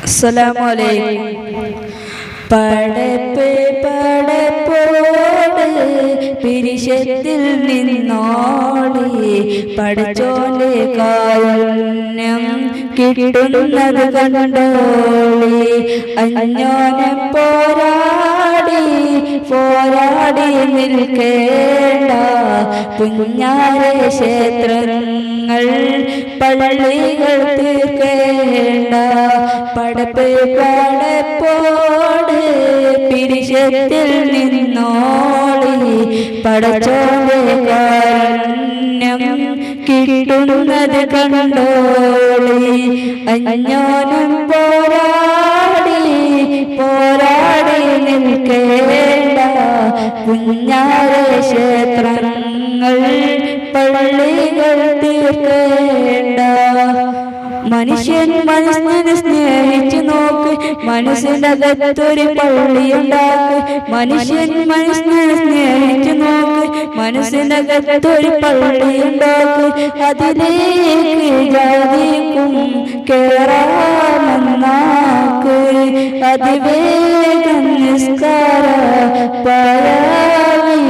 അസ്സലാമു അലൈക്കും. പടപ്പ് പടപ്പോട് പിരിശത്തിൽ നിന്നോടി പഠിച്ചോന്റെ കാരുണ്യം കിട്ടുന്നത് കണ്ടോളി. അഞ്ഞോനെ പോരാടി നിൽക്കേണ്ട പുഞ്ഞാരെ ക്ഷേത്രങ്ങൾ പള്ളികൾ തീർക്കേണ്ട. പടപ്പ് പടപ്പോട് പിരിശത്തിൽ നിന്നോളി പടച്ചോന്റെ കാരുണ്യം കിട്ടുന്നത് കണ്ടോളി. അഞ്ഞോനം പോരാടി നിൽക്കേണ്ട പുഞ്ഞാരെ ക്ഷേത്രങ്ങൾ പള്ളികൾ തീർക്കേണ്ട. മനുഷ്യൻ മനസ്സിനെ സ്നേഹിച്ചു നോക്ക്, മനസ്സിനകത്തൊരു പള്ളിയുണ്ടാക്ക്. മനുഷ്യൻ മനസ്സിനെ സ്നേഹിച്ചു നോക്ക്, മനസ്സിനകത്തൊരു പള്ളിയുണ്ടാക്ക്. അതിലേക്ക് ജാതിക്കും കേറാമെന്നാക്ക്. അതിവേഗം നിസ്കാര പരാവിരിക്ക്.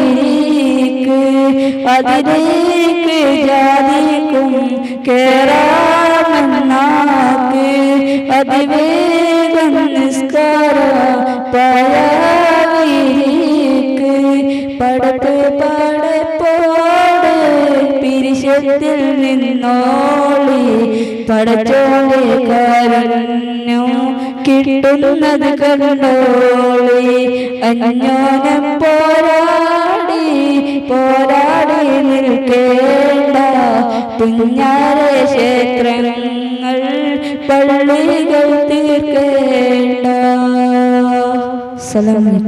അതിലേക്ക് ജാതിക്കും കേറാമെന്നാക്ക്. അതിവേഗം നിസ്കാര പരാവിരിക്ക്. പടപ്പ് പടപ്പോട് പിരിശത്തിൽ നിന്നോളി പടച്ചോന്റെ കാരുണ്യം കിട്ടുന്നത് കണ്ടോളി. അഞ്ഞോനം പോരാടി നിൽക്കേണ്ട പുഞ്ഞാരെ ക്ഷേത്രങ്ങൾ പള്ളികൾ തീർക്കേണ്ട. സലാം.